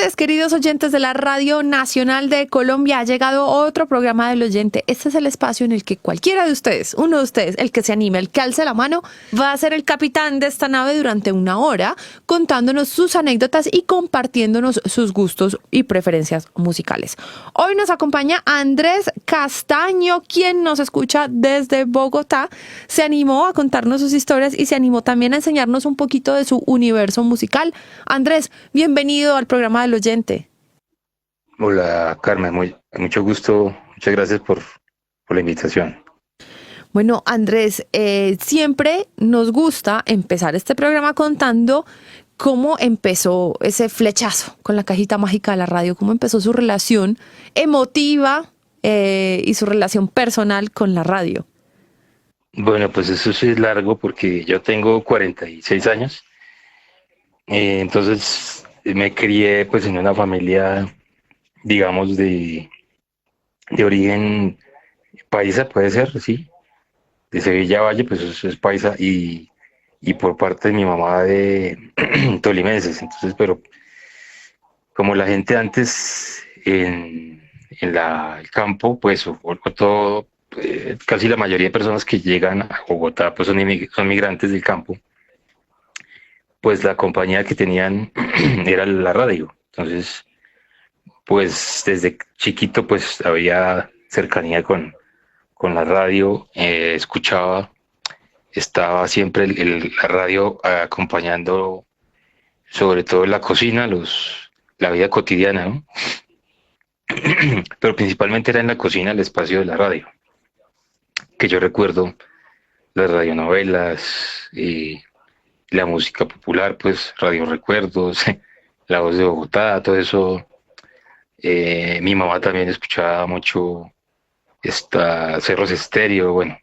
tardes, queridos oyentes de la Radio Nacional de Colombia. Ha llegado otro programa del oyente. Este es el espacio en el que cualquiera de ustedes, uno de ustedes, el que se anime, el que alce la mano, va a ser el capitán de esta nave durante una hora, contándonos sus anécdotas y compartiéndonos sus gustos y preferencias musicales. Hoy nos acompaña Andrés Castaño, quien nos escucha desde Bogotá. Se animó a contarnos sus historias y se animó también a enseñarnos un poquito de su universo musical. Andrés, bienvenido al programa del oyente. Hola Carmen, mucho gusto, muchas gracias por la invitación. Bueno, Andrés, siempre nos gusta empezar este programa contando cómo empezó ese flechazo con la cajita mágica de la radio, cómo empezó su relación emotiva y su relación personal con la radio. Bueno, pues eso sí es largo porque yo tengo 46 años, entonces me crié pues en una familia, digamos, de origen paisa, puede ser, sí, de Sevilla Valle, pues eso es paisa, y por parte de mi mamá de tolimenses, entonces, pero como la gente antes el campo, pues, o todo, casi la mayoría de personas que llegan a Bogotá, pues son migrantes del campo, pues la compañía que tenían era la radio. Entonces, pues desde chiquito, pues había cercanía con la radio, escuchaba, estaba siempre la radio acompañando, sobre todo en la cocina, la vida cotidiana, ¿no? Pero principalmente era en la cocina el espacio de la radio, que yo recuerdo las radionovelas, la música popular, pues Radio Recuerdos, La Voz de Bogotá, todo eso. Mi mamá también escuchaba mucho esta Cerros Estéreo, bueno,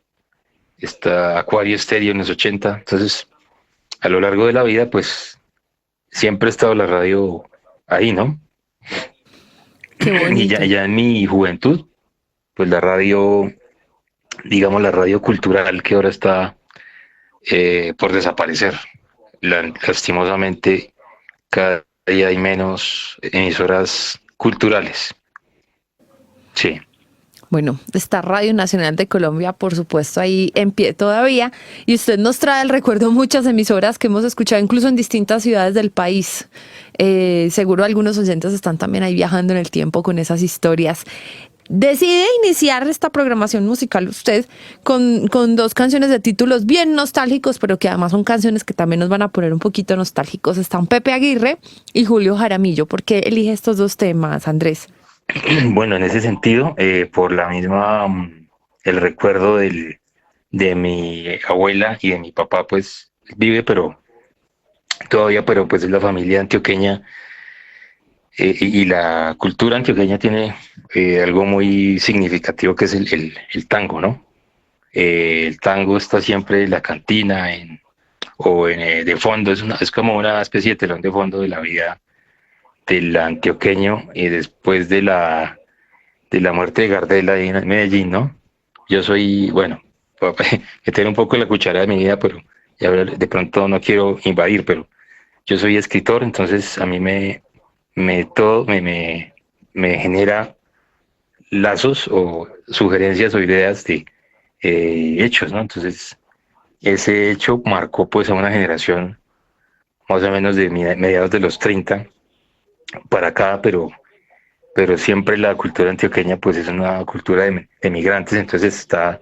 esta Acuario Estéreo en los 80. Entonces, a lo largo de la vida, pues siempre ha estado la radio ahí, ¿no? Qué Y ya, bonito. ya en mi juventud, pues la radio, digamos, la radio cultural que ahora está por desaparecer. Lastimosamente, cada día hay menos emisoras culturales. Sí. Bueno, está Radio Nacional de Colombia, por supuesto, ahí en pie todavía. Y usted nos trae el recuerdo muchas emisoras que hemos escuchado incluso en distintas ciudades del país. Seguro algunos oyentes están también ahí viajando en el tiempo con esas historias. Decide iniciar esta programación musical usted con dos canciones de títulos bien nostálgicos, pero que además son canciones que también nos van a poner un poquito nostálgicos. Están Pepe Aguirre y Julio Jaramillo. ¿Por qué elige estos dos temas, Andrés? Bueno, en ese sentido, por la misma, el recuerdo de mi abuela y de mi papá, pues vive, pero todavía, pero pues es la familia antioqueña, y la cultura antioqueña tiene algo muy significativo que es el tango, ¿no? El tango está siempre en la cantina de fondo, es como una especie de telón de fondo de la vida del antioqueño, y después de la muerte de Gardel ahí en Medellín, ¿no? Yo soy, bueno, meter un poco la cuchara de mi vida, pero ya de pronto no quiero invadir, pero yo soy escritor, entonces a mí todo me genera lazos o sugerencias o ideas de hechos, ¿no? Entonces, ese hecho marcó pues a una generación más o menos de mediados de los 30 para acá, pero siempre la cultura antioqueña pues es una cultura de migrantes. Entonces está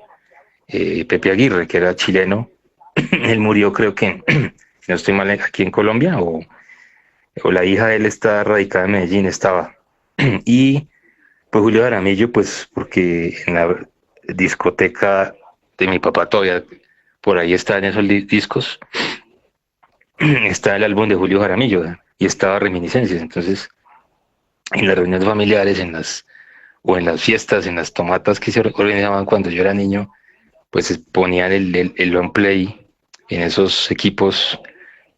Pepe Aguirre, que era chileno. Él murió, creo que, si no estoy mal, aquí en Colombia, o la hija de él está radicada en Medellín, estaba. Y pues Julio Jaramillo, pues porque en la discoteca de mi papá todavía por ahí están esos discos, está el álbum de Julio Jaramillo, ¿no? Y estaba Reminiscencias. Entonces, en las reuniones familiares, o en las fiestas, en las tomatas que se organizaban cuando yo era niño, pues ponían el long play en esos equipos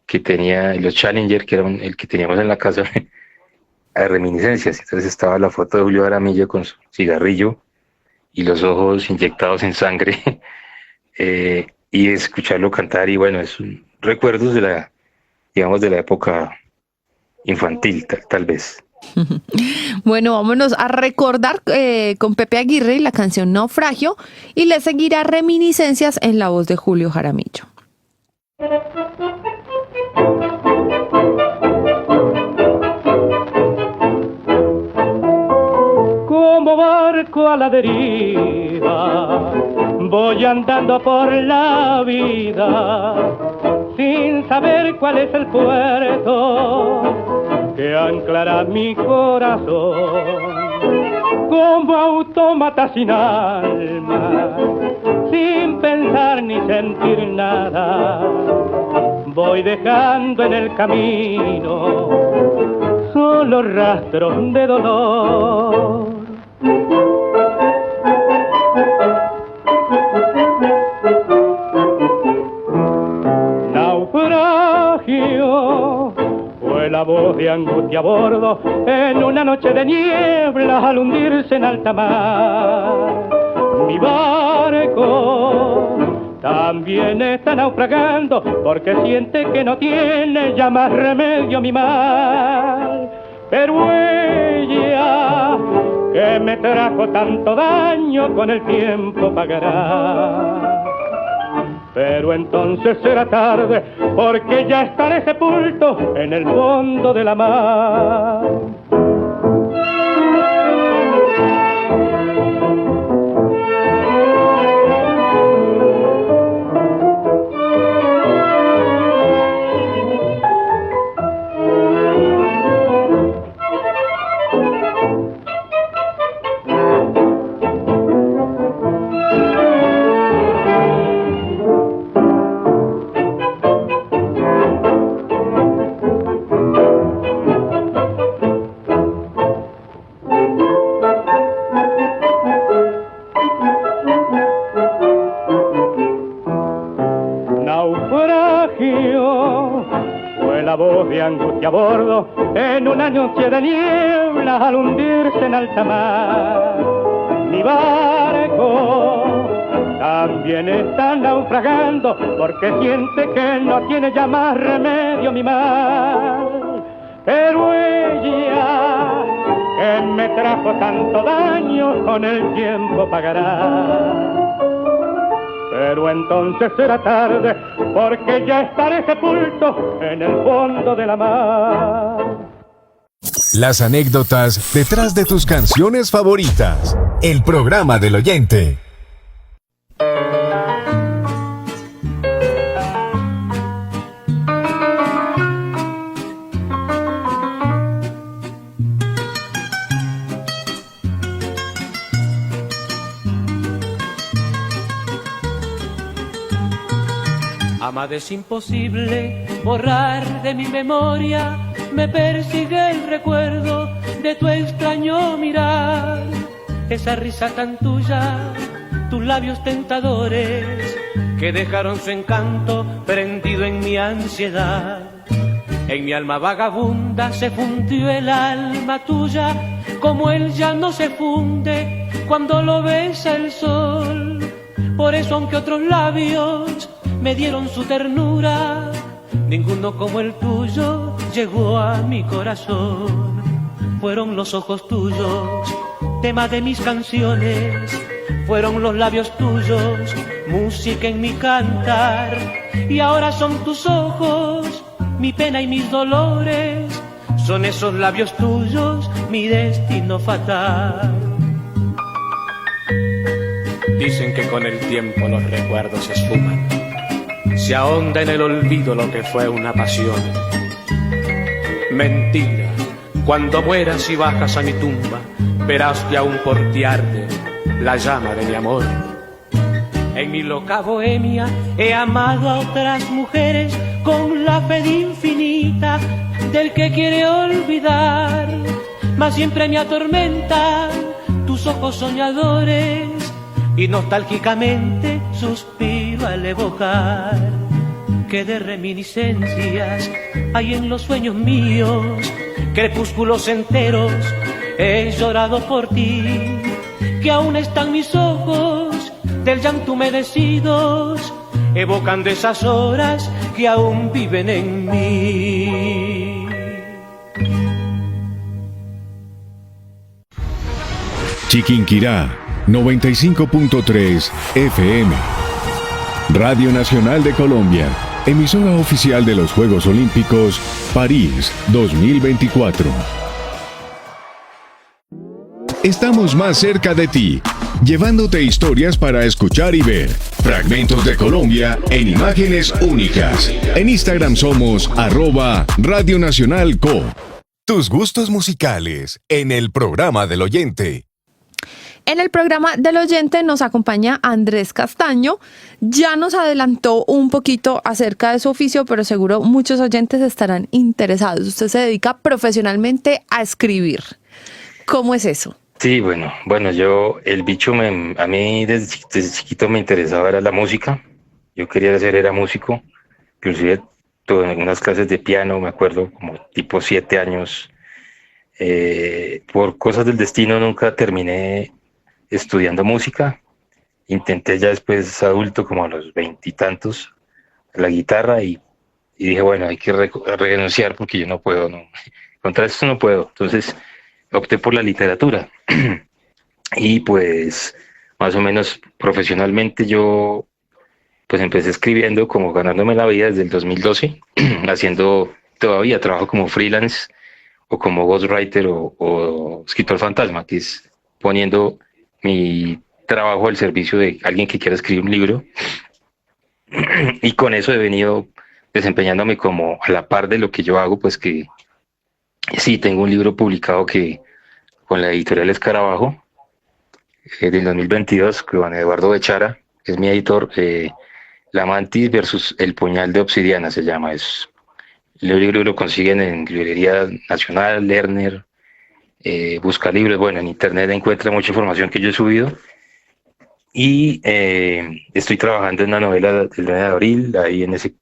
que tenía los Challenger, que era el que teníamos en la casa, a Reminiscencias. Entonces estaba la foto de Julio Jaramillo con su cigarrillo y los ojos inyectados en sangre, y escucharlo cantar. Y bueno, recuerdos de la, digamos, de la época infantil, tal vez. Bueno, vámonos a recordar con Pepe Aguirre y la canción Naufragio, y le seguirá Reminiscencias en la voz de Julio Jaramillo. Como barco a la deriva, voy andando por la vida, sin saber cuál es el puerto que anclará mi corazón. Como autómata sin alma, sin pensar ni sentir nada, voy dejando en el camino solo rastros de dolor. Naufragio fue la voz de angustia a bordo en una noche de niebla al hundirse en alta mar. Mi barco también está naufragando porque siente que no tiene ya más remedio mi mal. Pero ella, que me trajo tanto daño, con el tiempo pagará. Pero entonces será tarde, porque ya estaré sepulto en el fondo de la mar. Angustia a bordo en una noche de niebla al hundirse en alta mar. Mi barco también está naufragando porque siente que no tiene ya más remedio mi mal. Pero ella, que me trajo tanto daño, con el tiempo pagará. Pero entonces será tarde, porque ya estaré sepulto en el fondo de la mar. Las anécdotas detrás de tus canciones favoritas. El programa del oyente. Amada, es imposible borrar de mi memoria, me persigue el recuerdo de tu extraño mirar, esa risa tan tuya, tus labios tentadores, que dejaron su encanto prendido en mi ansiedad. En mi alma vagabunda se fundió el alma tuya, como él ya no se funde cuando lo besa el sol. Por eso, aunque otros labios me dieron su ternura, ninguno como el tuyo llegó a mi corazón. Fueron los ojos tuyos, tema de mis canciones, fueron los labios tuyos, música en mi cantar. Y ahora son tus ojos, mi pena y mis dolores, son esos labios tuyos, mi destino fatal. Dicen que con el tiempo los recuerdos se esfuman, se ahonda en el olvido lo que fue una pasión. Mentira, cuando mueras y bajas a mi tumba, verás que aún por ti arde la llama de mi amor. En mi loca bohemia he amado a otras mujeres con la fe infinita del que quiere olvidar, mas siempre me atormentan tus ojos soñadores y nostálgicamente suspiro al evocar que de reminiscencias hay en los sueños míos, crepúsculos enteros he llorado por ti, que aún están mis ojos del llanto humedecidos, evocando esas horas que aún viven en mí. Chiquinquirá, 95.3 FM. Radio Nacional de Colombia, emisora oficial de los Juegos Olímpicos París 2024. Estamos más cerca de ti, llevándote historias para escuchar y ver. Fragmentos de Colombia en imágenes únicas. En Instagram somos @Radio Nacional Co. Tus gustos musicales en el programa del oyente. En el programa del oyente nos acompaña Andrés Castaño. Ya nos adelantó un poquito acerca de su oficio, pero seguro muchos oyentes estarán interesados. Usted se dedica profesionalmente a escribir. ¿Cómo es eso? Sí, bueno, yo, el bicho, a mí desde chiquito me interesaba era la música. Yo quería era músico. Inclusive tuve algunas clases de piano, me acuerdo, como tipo 7 años. Por cosas del destino nunca terminé estudiando música. Intenté ya después adulto, como a los 20 y tantos, la guitarra y dije, bueno, hay que renunciar porque yo no puedo, no. Contra esto no puedo. Entonces opté por la literatura y pues más o menos profesionalmente yo pues empecé escribiendo, como ganándome la vida desde el 2012, haciendo todavía trabajo como freelance o como ghostwriter o escritor fantasma, que es poniendo mi trabajo al servicio de alguien que quiera escribir un libro. Y con eso he venido desempeñándome como a la par de lo que yo hago, pues que sí, tengo un libro publicado con la editorial Escarabajo del 2022, con Eduardo Bechara, que es mi editor, La Mantis versus El Puñal de Obsidiana se llama. El libro lo consiguen en Librería Nacional, Lerner, busca libros, bueno, en internet encuentra mucha información que yo he subido. Y estoy trabajando en una novela del 9 de abril, ahí en ese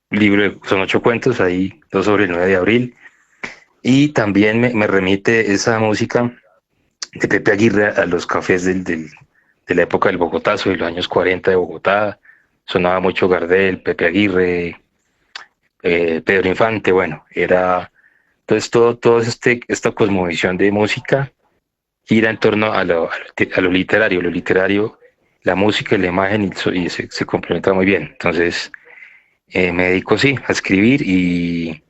libro son 8 cuentos, ahí 2 sobre el 9 de abril. Y también me remite esa música de Pepe Aguirre a los cafés de la época del Bogotazo, de los años 40 de Bogotá. Sonaba mucho Gardel, Pepe Aguirre, Pedro Infante, bueno, era... Entonces todo esta cosmovisión de música gira en torno a lo literario. Lo literario, la música y la imagen y se complementa muy bien. Entonces me dedico, sí, a escribir y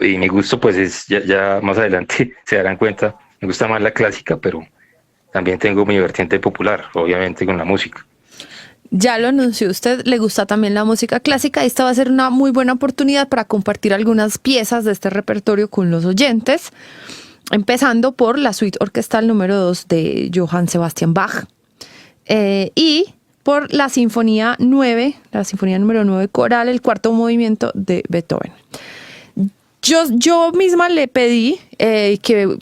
mi gusto pues es, ya más adelante se darán cuenta, me gusta más la clásica, pero también tengo mi vertiente popular, obviamente con la música. Ya lo anunció usted, le gusta también la música clásica. Esta va a ser una muy buena oportunidad para compartir algunas piezas de este repertorio con los oyentes, empezando por la suite orquestal número 2 de Johann Sebastian Bach y por la Sinfonía 9, la Sinfonía número 9 coral, el cuarto movimiento de Beethoven. Yo misma le pedí que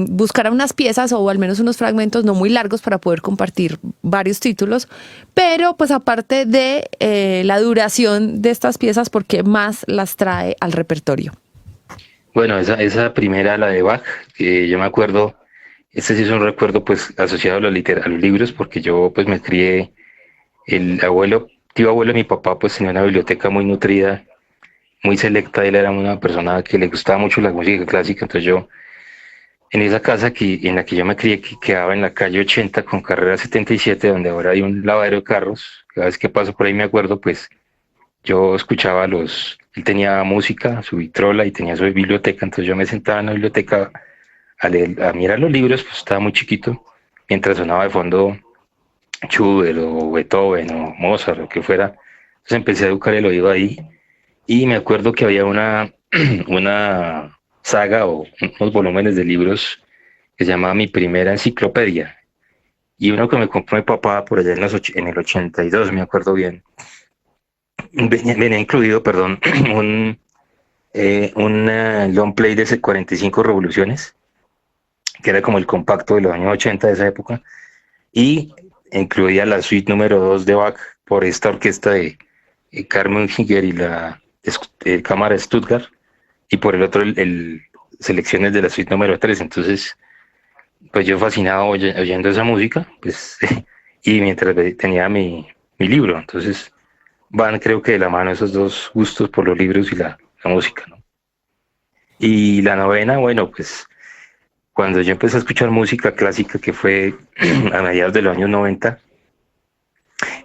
buscara unas piezas o al menos unos fragmentos no muy largos para poder compartir varios títulos, pero pues aparte de la duración de estas piezas, ¿por qué más las trae al repertorio? Bueno, esa primera, la de Bach, que yo me acuerdo, este sí es un recuerdo pues asociado a los libros, porque yo pues me crié, tío abuelo de mi papá pues tenía una biblioteca muy nutrida, muy selecta. Él era una persona que le gustaba mucho la música clásica, entonces yo en esa casa en la que yo me crié, que quedaba en la calle 80 con carrera 77, donde ahora hay un lavadero de carros, cada vez que paso por ahí me acuerdo, pues yo escuchaba él tenía música, su vitrola y tenía su biblioteca, entonces yo me sentaba en la biblioteca a mirar los libros, pues estaba muy chiquito, mientras sonaba de fondo Schubert o Beethoven o Mozart o lo que fuera. Entonces empecé a educar el oído ahí. Y me acuerdo que había una saga o unos volúmenes de libros que se llamaba Mi Primera Enciclopedia. Y uno que me compró mi papá por allá en el 82, me acuerdo bien. Venía incluido, un long play de 45 revoluciones, que era como el compacto de los años 80 de esa época. Y incluía la suite número 2 de Bach por esta orquesta de Carmen Giger y la Cámara de Stuttgart, y por el otro selecciones de la suite número 3. Entonces pues yo fascinado oyendo esa música, pues y mientras tenía mi libro. Entonces van, creo que de la mano esos dos gustos por los libros y la música, ¿no? Y la novena, bueno, pues cuando yo empecé a escuchar música clásica, que fue a mediados de los años 90,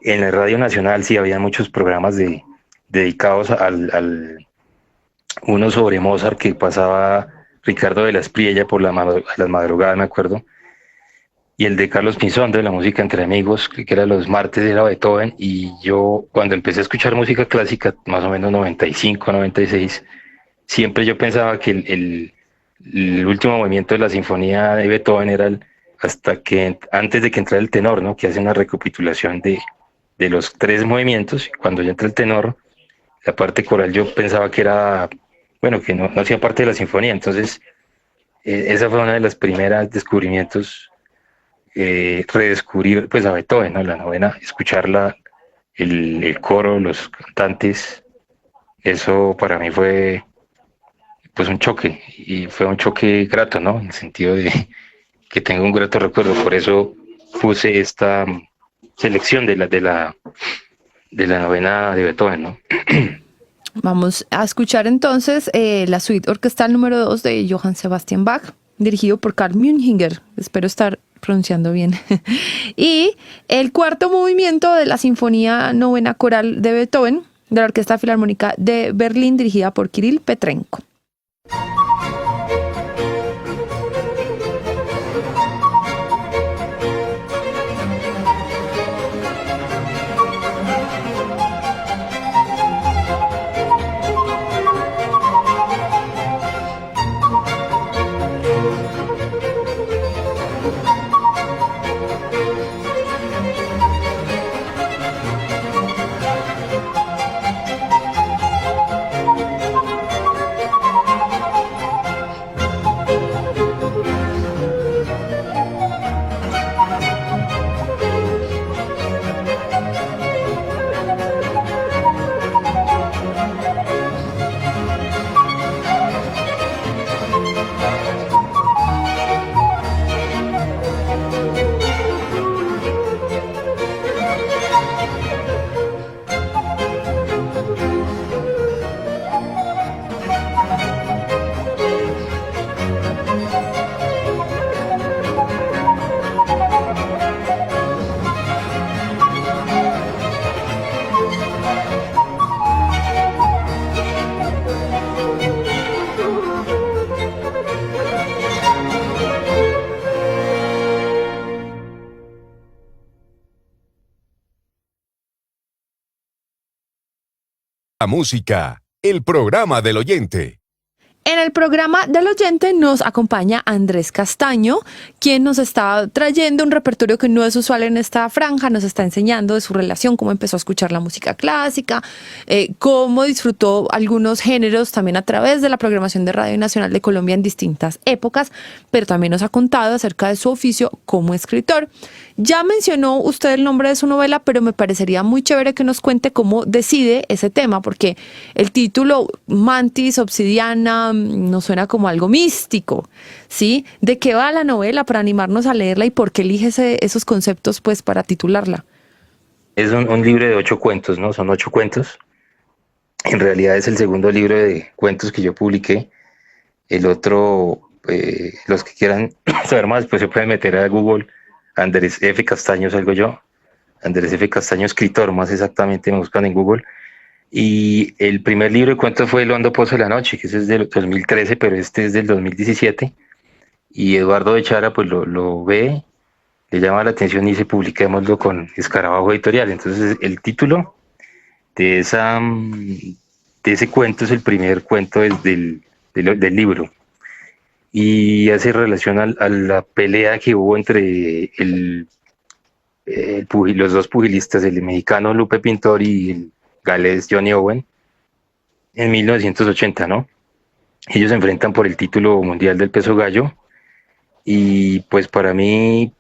en la Radio Nacional sí había muchos programas dedicados al uno sobre Mozart que pasaba Ricardo de la Espriella por las madrugadas, me acuerdo, y el de Carlos Pinzón de la música entre amigos, que era los martes, era Beethoven. Y yo cuando empecé a escuchar música clásica, más o menos 95, 96, siempre yo pensaba que el último movimiento de la sinfonía de Beethoven era antes de que entrara el tenor, ¿no? Que hace una recapitulación de los 3 movimientos. Cuando ya entra el tenor, la parte coral yo pensaba que era, bueno, que no hacía parte de la sinfonía. Entonces, esa fue una de las primeras descubrimientos, redescubrir pues a Beethoven, ¿no? La novena, escuchar el coro, los cantantes. Eso para mí fue pues un choque, y fue un choque grato, ¿no? En el sentido de que tengo un grato recuerdo. Por eso puse esta selección de la novena de Beethoven, ¿no? Vamos a escuchar entonces la suite orquestal número 2 de Johann Sebastian Bach, dirigido por Karl Münchinger. Espero estar pronunciando bien. Y el cuarto movimiento de la Sinfonía Novena Coral de Beethoven, de la Orquesta Filarmónica de Berlín, dirigida por Kirill Petrenko. La música, el programa del oyente. En el programa del oyente nos acompaña Andrés Castaño, quien nos está trayendo un repertorio que no es usual en esta franja. Nos está enseñando de su relación, cómo empezó a escuchar la música clásica, cómo disfrutó algunos géneros también a través de la programación de Radio Nacional de Colombia en distintas épocas, pero también nos ha contado acerca de su oficio como escritor. Ya mencionó usted el nombre de su novela, pero me parecería muy chévere que nos cuente cómo decide ese tema, porque el título Mantis Obsidiana nos suena como algo místico, ¿sí? ¿De qué va la novela para animarnos a leerla y por qué elige esos conceptos pues para titularla? Es un libro de 8 cuentos, ¿no? Son 8 cuentos. En realidad es el segundo libro de cuentos que yo publiqué. El otro, los que quieran saber más, pues se pueden meter a Google. Andrés F. Castaño salgo yo, Andrés F. Castaño escritor, más exactamente, me buscan en Google. Y el primer libro de cuentos fue El hondo pozo de la noche, que ese es del 2013, pero este es del 2017. Y Eduardo de Chara pues lo ve, le llama la atención y dice publiquémoslo con Escarabajo Editorial. Entonces el título de ese cuento es el primer cuento del libro. Y hace relación a la pelea que hubo entre los dos pugilistas, el mexicano Lupe Pintor y el galés Johnny Owen, en 1980, ¿no? Ellos se enfrentan por el título mundial del peso gallo, y pues para mí,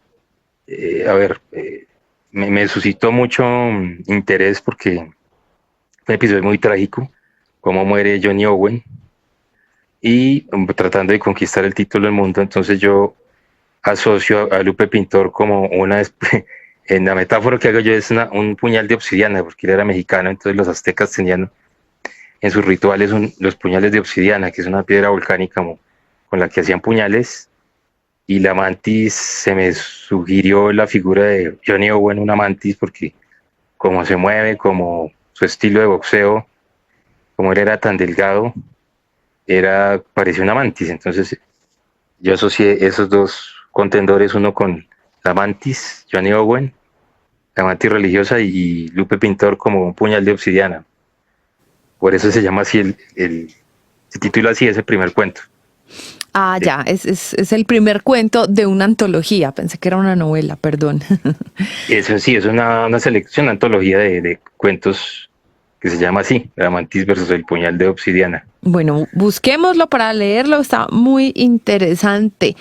me suscitó mucho interés porque fue un episodio muy trágico, cómo muere Johnny Owen, y tratando de conquistar el título del mundo. Entonces yo asocio a Lupe Pintor como en la metáfora que hago yo es un puñal de obsidiana, porque él era mexicano. Entonces los aztecas tenían en sus rituales los puñales de obsidiana, que es una piedra volcánica con la que hacían puñales, y la mantis se me sugirió la figura de Johnny Owen, una mantis, porque como se mueve, como su estilo de boxeo, como él era tan delgado, parecía una mantis. Entonces yo asocié esos dos contendores, uno con la mantis, Johnny Owen, la mantis religiosa, y Lupe Pintor como un puñal de obsidiana. Por eso se llama así se titula así ese primer cuento. Ah, Sí. ya, es el primer cuento de una antología. Pensé que era una novela, perdón. Eso sí, es una selección, una antología de cuentos que se llama así, la mantis versus el puñal de obsidiana. Bueno, busquémoslo para leerlo, está muy interesante.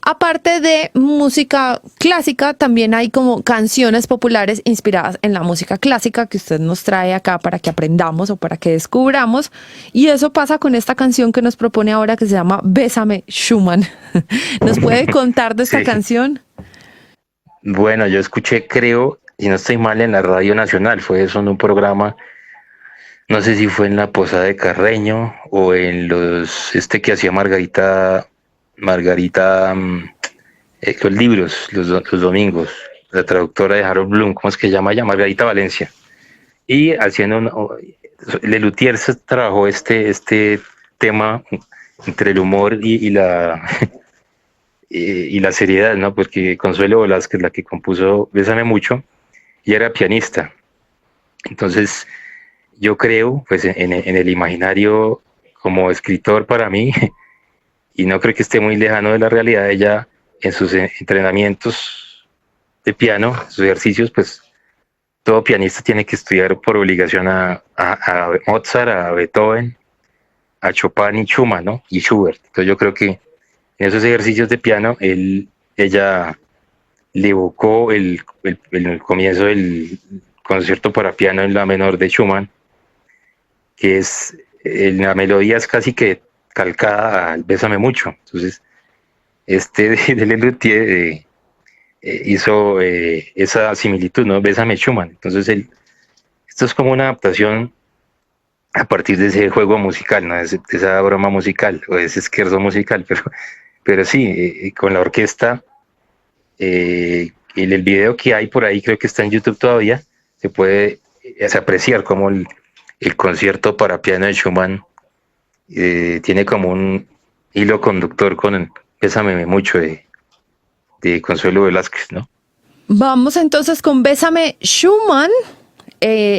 Aparte de música clásica, también hay como canciones populares inspiradas en la música clásica que usted nos trae acá para que aprendamos o para que descubramos. Y eso pasa con esta canción que nos propone ahora que se llama Bésame Schumann. ¿Nos puede contar de esta Sí. canción? Bueno, yo escuché, creo, y no estoy mal, en la Radio Nacional, fue eso en un programa, no sé si fue en La Posada de Carreño o en que hacía Margarita, los libros, los domingos, la traductora de Harold Bloom, ¿cómo es que se llama ella? Margarita Valencia. Y haciendo Lelutier se trabajó este tema entre el humor y la seriedad, ¿no? Porque Consuelo Velázquez, la que compuso Bésame Mucho, y era pianista. Entonces, yo creo, pues en el imaginario como escritor para mí, y no creo que esté muy lejano de la realidad, ella en sus entrenamientos de piano, sus ejercicios, pues todo pianista tiene que estudiar por obligación a Mozart, a Beethoven, a Chopin y Schumann, ¿no? Y Schubert. Entonces yo creo que en esos ejercicios de piano, ella le evocó el comienzo del concierto para piano en la menor de Schumann, que la melodía es casi que calcada al Bésame Mucho. Entonces, de Lelutier hizo esa similitud, ¿no? Bésame Schumann. Entonces, esto es como una adaptación a partir de ese juego musical, ¿no? De esa broma musical o de ese esquerzo musical, pero sí, con la orquesta, el video que hay por ahí, creo que está en YouTube todavía, se puede apreciar como el concierto para piano de Schumann tiene como un hilo conductor con el Bésame Mucho de Consuelo Velázquez, ¿no? Vamos entonces con Bésame Schumann,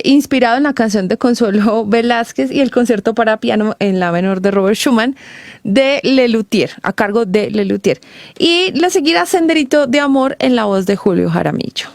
inspirado en la canción de Consuelo Velázquez y el concierto para piano en la menor de Robert Schumann de Lelutier, a cargo de Lelutier. Y le seguirá Senderito de Amor en la voz de Julio Jaramillo.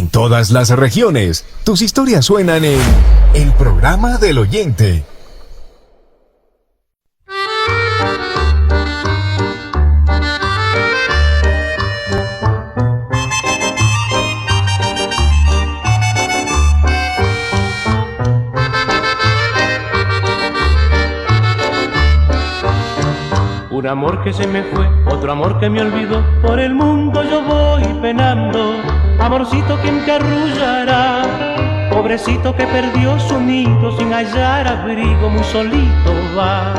En todas las regiones, tus historias suenan en El Programa del Oyente. Un amor que se me fue, otro amor que me olvidó, por el mundo yo voy penando. Amorcito, ¿quién te arrullará? Pobrecito que perdió su nido sin hallar abrigo, muy solito va.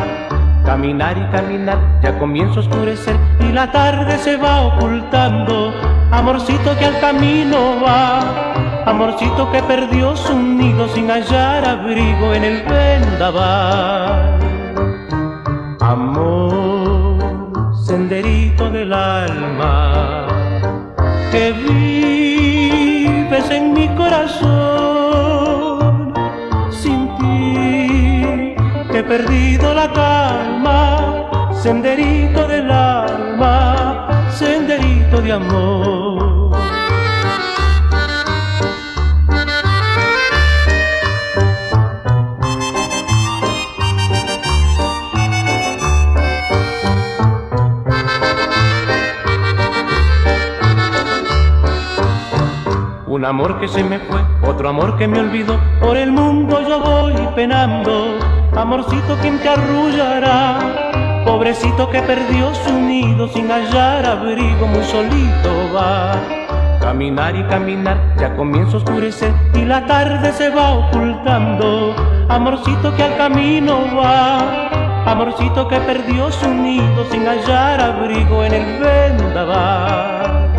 Caminar y caminar, ya comienza a oscurecer y la tarde se va ocultando. Amorcito que al camino va, amorcito que perdió su nido sin hallar abrigo en el vendaval. Amor, senderito del alma, que vives en mi corazón. Sin ti he perdido la calma, senderito del alma, senderito de amor. Un amor que se me fue, otro amor que me olvidó, por el mundo yo voy penando. Amorcito, ¿quién te arrullará? Pobrecito que perdió su nido sin hallar abrigo, muy solito va. Caminar y caminar, ya comienza a oscurecer y la tarde se va ocultando. Amorcito que al camino va, amorcito que perdió su nido sin hallar abrigo en el vendaval.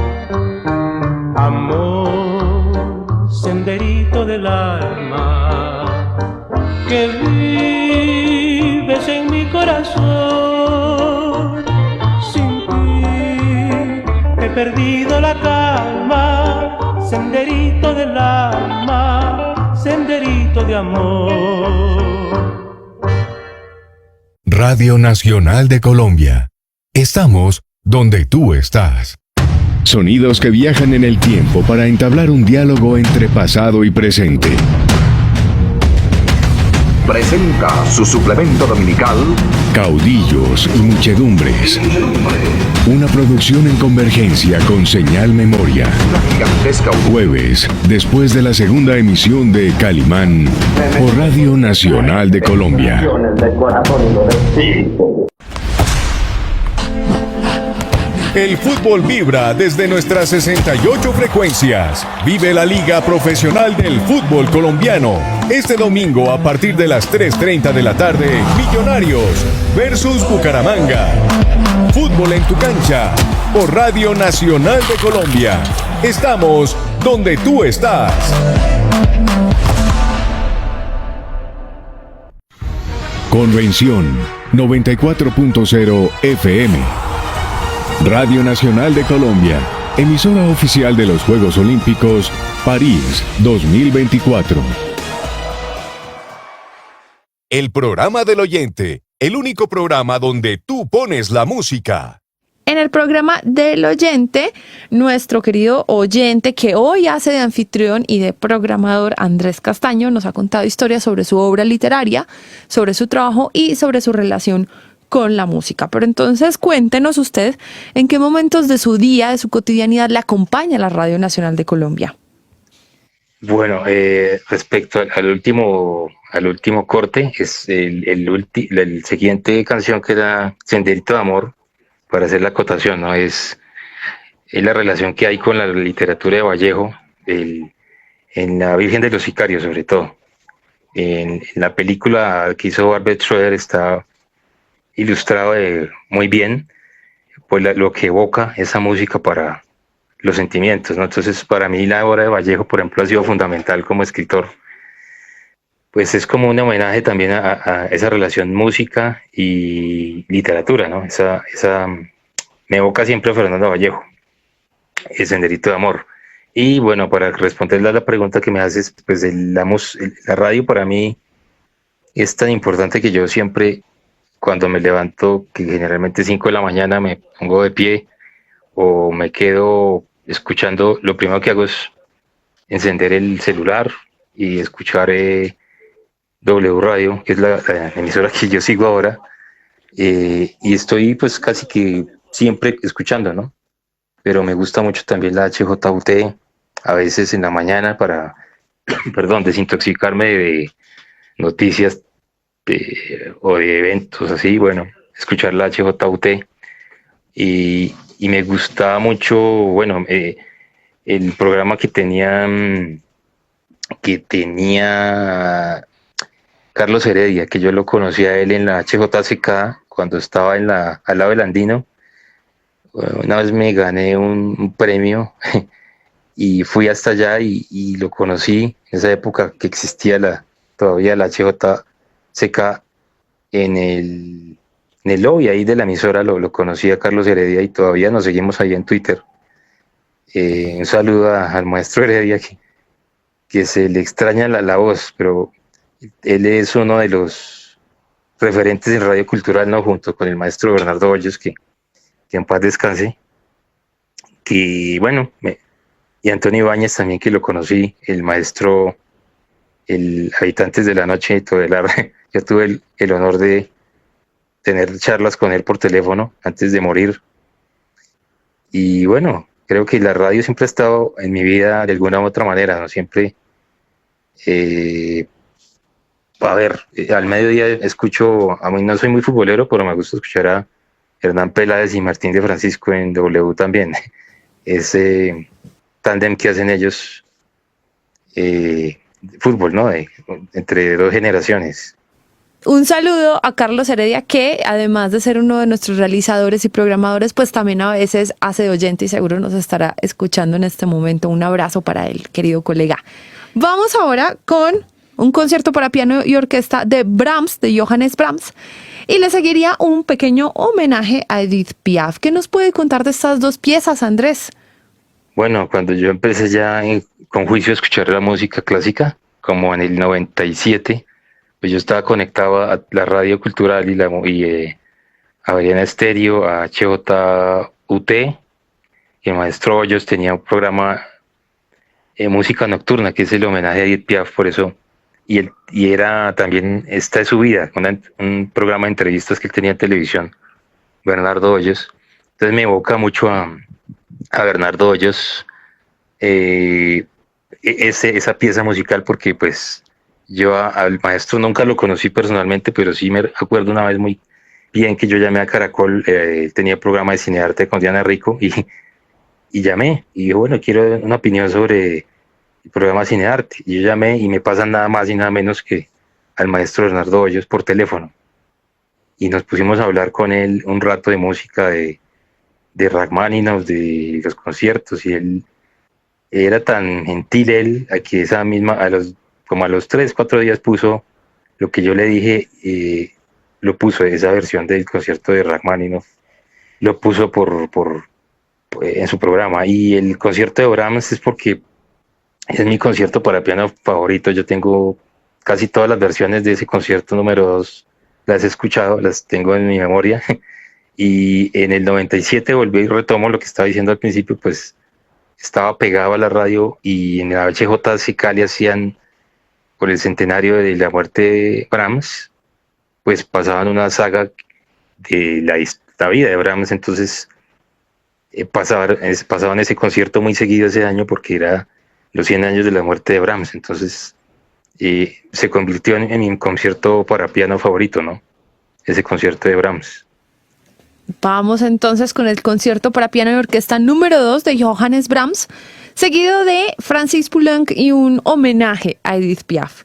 Amor, senderito del alma, que vives en mi corazón. Sin ti he perdido la calma, senderito del alma, senderito de amor. Radio Nacional de Colombia. Estamos donde tú estás. Sonidos que viajan en el tiempo para entablar un diálogo entre pasado y presente. Presenta su suplemento dominical Caudillos y Muchedumbres. Una producción en convergencia con Señal Memoria. una gigantesca Jueves, después de la segunda emisión de Calimán, por Radio Nacional de Colombia. El fútbol vibra desde nuestras 68 frecuencias. Vive la Liga Profesional del Fútbol Colombiano. Este domingo a partir de las 3:30 de la tarde, Millonarios versus Bucaramanga. Fútbol en tu cancha, por Radio Nacional de Colombia. Estamos donde tú estás. Convención 94.0 FM. Radio Nacional de Colombia, emisora oficial de los Juegos Olímpicos París 2024. El programa del oyente, el único programa donde tú pones la música. En el programa del oyente, nuestro querido oyente que hoy hace de anfitrión y de programador, Andrés Castaño, nos ha contado historias sobre su obra literaria, sobre su trabajo y sobre su relación con la música. Pero entonces cuéntenos usted en qué momentos de su día, de su cotidianidad, le acompaña la Radio Nacional de Colombia. Bueno, respecto al último corte, es el siguiente canción que era Senderito de Amor, para hacer la acotación, ¿no? Es la relación que hay con la literatura de Vallejo, en La Virgen de los Sicarios, sobre todo. En la película que hizo Barbet Schroeder está ilustrado muy bien pues lo que evoca esa música para los sentimientos, ¿no? Entonces, para mí la obra de Vallejo, por ejemplo, ha sido fundamental como escritor. Pues es como un homenaje también a esa relación música y literatura, ¿no? Me evoca siempre a Fernando Vallejo, El Senderito de Amor. Y bueno, para responderle a la pregunta que me haces, pues la radio para mí es tan importante que yo siempre, cuando me levanto, que generalmente 5 de la mañana, me pongo de pie o me quedo escuchando, lo primero que hago es encender el celular y escuchar W Radio, que es la emisora que yo sigo ahora, y estoy pues casi que siempre escuchando, ¿no? Pero me gusta mucho también la HJUT, a veces en la mañana para, perdón, desintoxicarme de noticias o de eventos así, bueno, escuchar la HJUT. Y me gustaba mucho, bueno, el programa que tenía Carlos Heredia, que yo lo conocí a él en la HJCK cuando estaba al lado del Andino. Una vez me gané un premio y fui hasta allá y lo conocí en esa época que existía todavía la HJCK en el lobby ahí de la emisora, lo conocí a Carlos Heredia y todavía nos seguimos ahí en Twitter. Un saludo al maestro Heredia, que se le extraña la voz, pero él es uno de los referentes en Radio Cultural, ¿no? Junto con el maestro Bernardo Hoyos, que en paz descanse. Y bueno, y Antonio Ibáñez también, que lo conocí, el maestro, el Habitantes de la Noche de Todelar. Yo tuve el honor de tener charlas con él por teléfono antes de morir. Y bueno, creo que la radio siempre ha estado en mi vida de alguna u otra manera, ¿no? Siempre, a ver, al mediodía escucho, a mí no soy muy futbolero, pero me gusta escuchar a Hernán Peláez y Martín de Francisco en W también. Ese tándem que hacen ellos, fútbol, ¿no? Entre dos generaciones. Un saludo a Carlos Heredia, que además de ser uno de nuestros realizadores y programadores, pues también a veces hace de oyente y seguro nos estará escuchando en este momento. Un abrazo para él, querido colega. Vamos ahora con un concierto para piano y orquesta de Brahms, de Johannes Brahms, y le seguiría un pequeño homenaje a Edith Piaf. ¿Qué nos puede contar de estas dos piezas, Andrés? Bueno, cuando yo empecé ya con juicio a escuchar la música clásica, como en el 97, pues yo estaba conectado a la radio cultural y a Variana Estéreo, a HJUT, y el maestro Hoyos tenía un programa Música Nocturna, que es el homenaje a Edith Piaf, por eso, y era también Esta es su vida, un programa de entrevistas que él tenía en televisión, Bernardo Hoyos. Entonces me evoca mucho a Bernardo Hoyos, esa pieza musical, porque pues yo al maestro nunca lo conocí personalmente, pero sí me acuerdo una vez muy bien que yo llamé a Caracol, tenía programa de cinearte con Diana Rico, y llamé, y dije, bueno, quiero una opinión sobre el programa Cinearte. Y yo llamé y me pasan nada más y nada menos que al maestro Bernardo Hoyos por teléfono. Y nos pusimos a hablar con él un rato de música, de Rachmaninoff, de los conciertos, y él era tan gentil a que como a los 3-4 días puso lo que yo le dije, lo puso, esa versión del concierto de Rachmaninoff, lo puso en su programa. Y el concierto de Brahms es porque es mi concierto para piano favorito. Yo tengo casi todas las versiones de ese concierto número 2, las he escuchado, las tengo en mi memoria. Y en el 97 volví y retomo lo que estaba diciendo al principio, pues estaba pegado a la radio, y en la HJCK le hacían, por el centenario de la muerte de Brahms, pues pasaban una saga de la vida de Brahms. Entonces pasaban ese concierto muy seguido ese año, porque era los 100 años de la muerte de Brahms. Entonces se convirtió en mi concierto para piano favorito, ¿no? Ese concierto de Brahms. Vamos entonces con el concierto para piano y orquesta número 2 de Johannes Brahms, seguido de Francis Poulenc y un homenaje a Edith Piaf.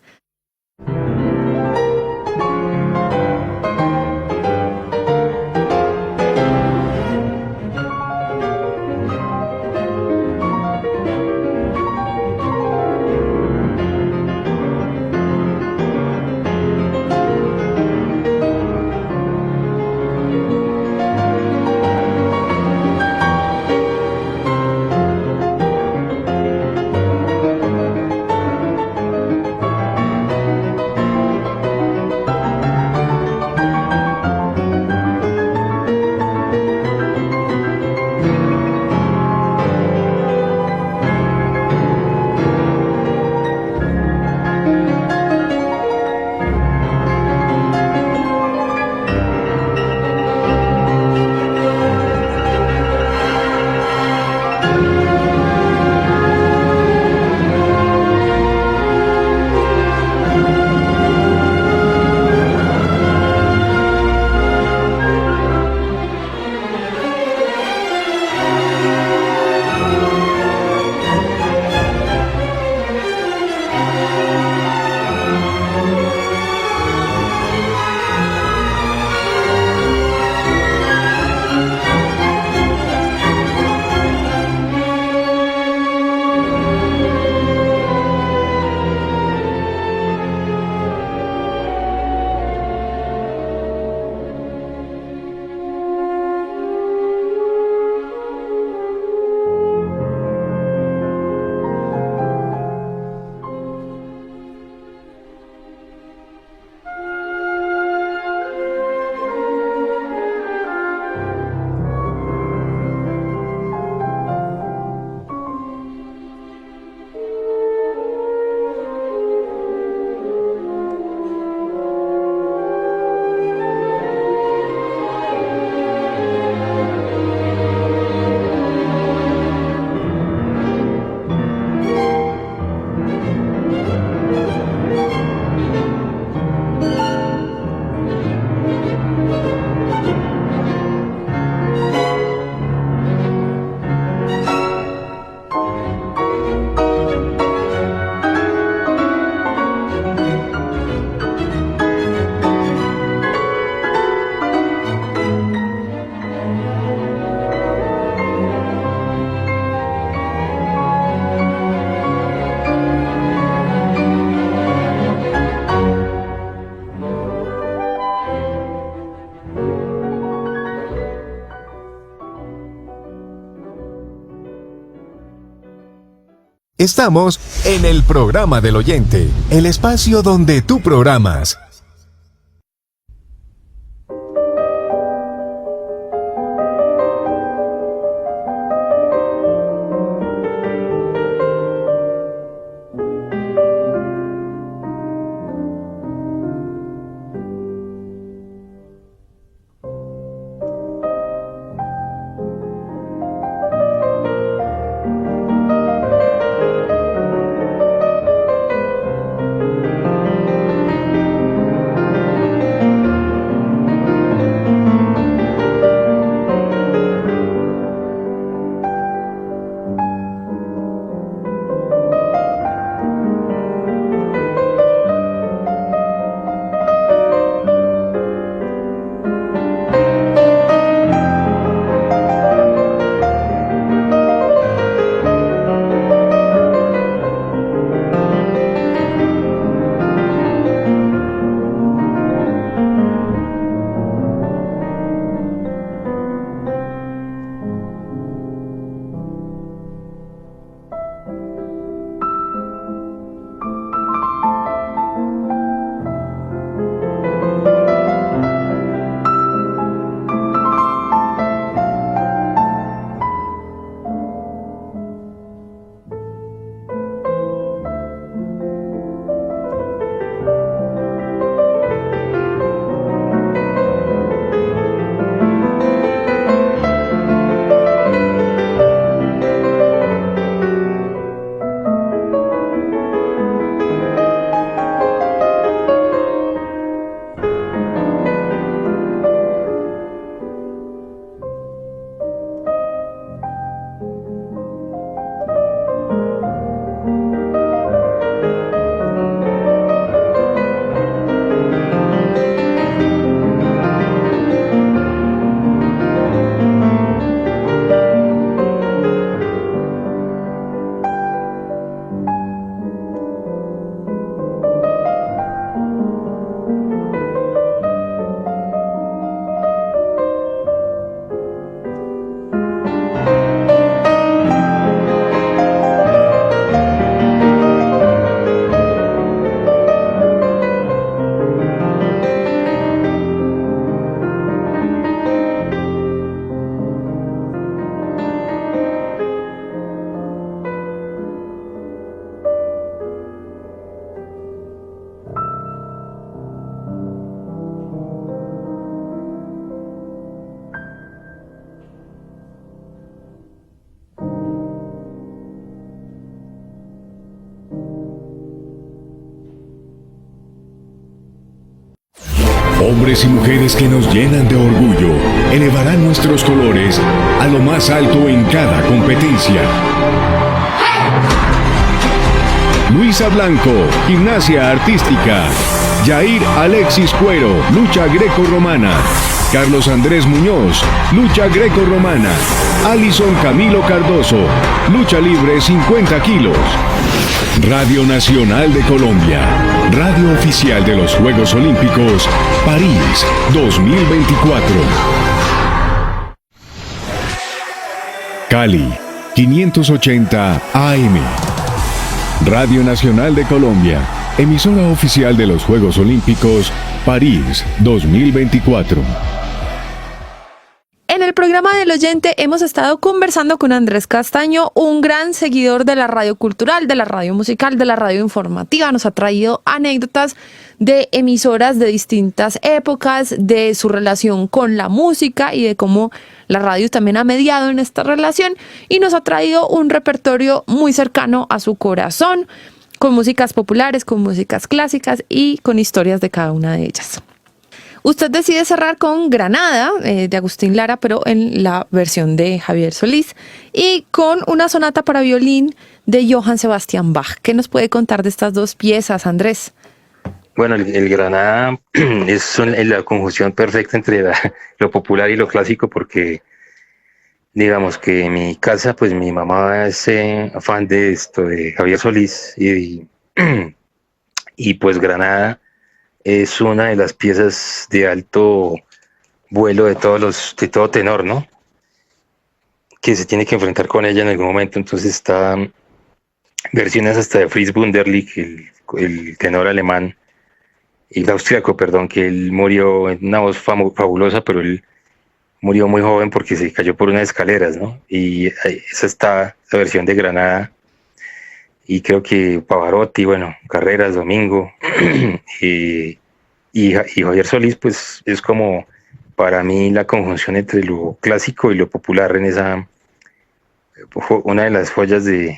Estamos en el programa del oyente, el espacio donde tú programas. Hombres y mujeres que nos llenan de orgullo elevarán nuestros colores a lo más alto en cada competencia. Luisa Blanco, gimnasia artística. Yair Alexis Cuero, lucha greco-romana. Carlos Andrés Muñoz, lucha greco-romana. Alison Camilo Cardoso, lucha libre 50 kilos. Radio Nacional de Colombia, radio oficial de los Juegos Olímpicos, París 2024. Cali, 580 AM. Radio Nacional de Colombia, emisora oficial de los Juegos Olímpicos, París 2024. En el programa del oyente hemos estado conversando con Andrés Castaño, un gran seguidor de la radio cultural, de la radio musical, de la radio informativa. Nos ha traído anécdotas de emisoras de distintas épocas, de su relación con la música y de cómo la radio también ha mediado en esta relación, y nos ha traído un repertorio muy cercano a su corazón, con músicas populares, con músicas clásicas y con historias de cada una de ellas. Usted decide cerrar con Granada, de Agustín Lara, pero en la versión de Javier Solís, y con una sonata para violín de Johann Sebastian Bach. ¿Qué nos puede contar de estas dos piezas, Andrés? Bueno, el Granada es la conjunción perfecta entre lo popular y lo clásico, porque digamos que en mi casa, pues mi mamá es fan de esto, de Javier Solís, y pues Granada es una de las piezas de alto vuelo de todo tenor, ¿no? Que se tiene que enfrentar con ella en algún momento. Entonces está versiones hasta de Fritz Wunderlich, el tenor alemán, el austriaco, perdón, que él murió en una voz fabulosa, pero él murió muy joven porque se cayó por unas escaleras, ¿no? Y esa está la versión de Granada. Y creo que Pavarotti, bueno, Carreras, Domingo, y Javier Solís, pues es como para mí la conjunción entre lo clásico y lo popular en esa, una de las joyas del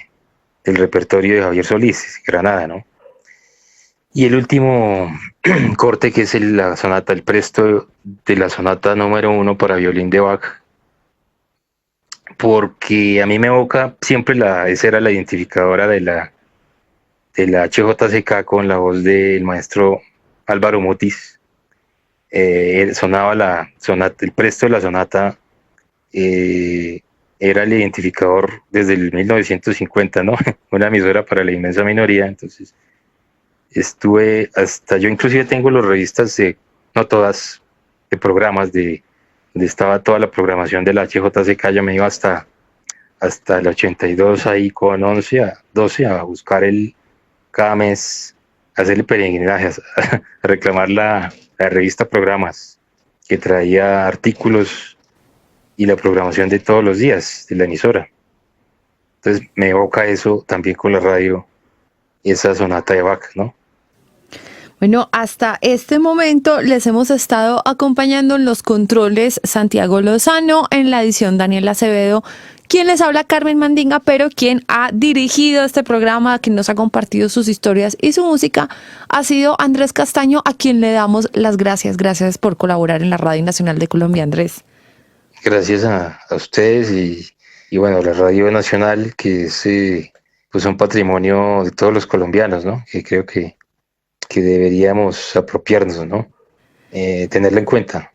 repertorio de Javier Solís, Granada, ¿no? Y el último corte, que es la sonata, el presto de la sonata número 1 para violín de Bach, porque a mí me evoca siempre esa era la identificadora de la HJCK con la voz del maestro Álvaro Mutis. Sonaba la sonata, el presto de la sonata, era el identificador desde el 1950, ¿no? Una emisora para la inmensa minoría. Entonces yo inclusive tengo las revistas, no todas, de programas donde estaba toda la programación de la HJCK. Yo me iba hasta el 82 ahí con 11 a 12 a buscar cada mes, hacer el peregrinaje, a reclamar la revista Programas, que traía artículos y la programación de todos los días de la emisora. Entonces me evoca eso también con la radio, esa sonata de Bach, ¿no? Bueno, hasta este momento les hemos estado acompañando en los controles Santiago Lozano, en la edición Daniel Acevedo, quien les habla Carmen Mandinga, pero quien ha dirigido este programa, quien nos ha compartido sus historias y su música, ha sido Andrés Castaño, a quien le damos las gracias. Gracias por colaborar en la Radio Nacional de Colombia, Andrés. Gracias a ustedes y bueno, la Radio Nacional, que es pues un patrimonio de todos los colombianos, ¿no? Que creo que deberíamos apropiarnos, ¿no? Tenerla en cuenta,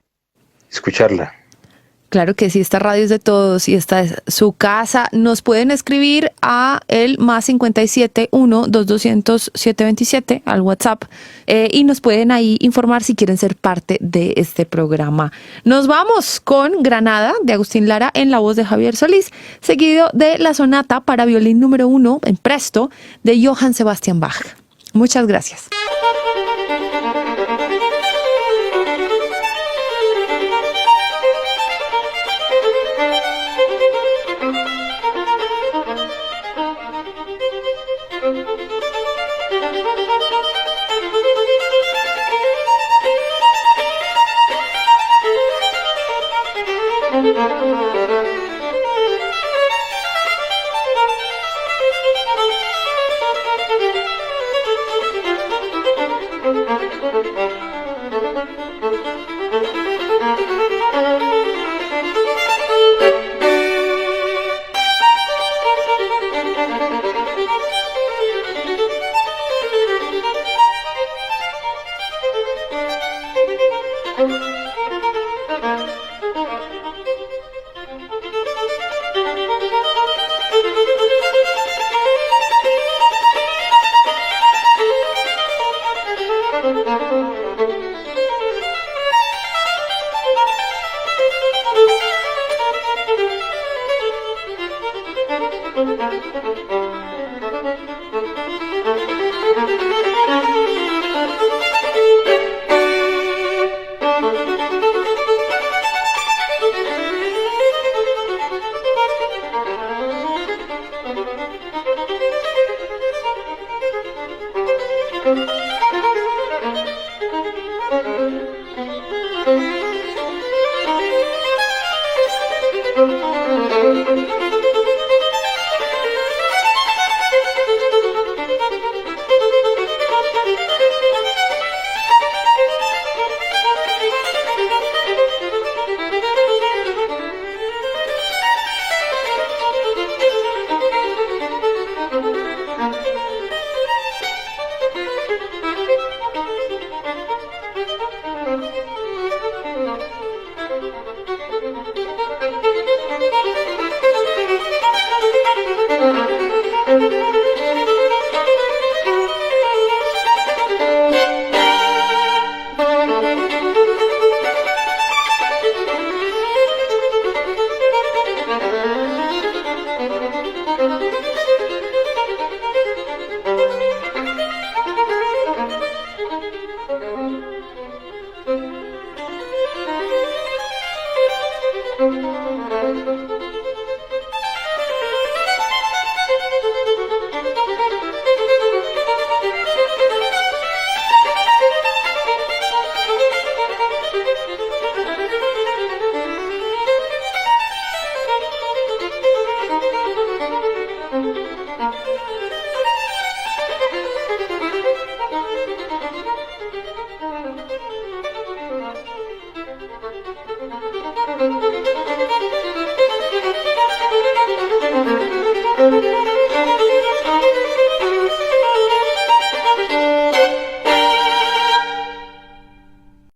escucharla. Claro que sí, esta radio es de todos y esta es su casa. Nos pueden escribir a el +57 1 2200 727 al WhatsApp, y nos pueden ahí informar si quieren ser parte de este programa. Nos vamos con Granada de Agustín Lara en la voz de Javier Solís, seguido de la sonata para violín número 1 en presto de Johann Sebastian Bach. Muchas gracias.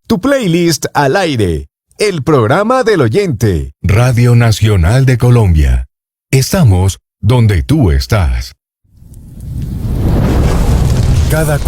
Tu playlist al aire. El programa del oyente. Radio Nacional de Colombia. Estamos donde tú estás. Cada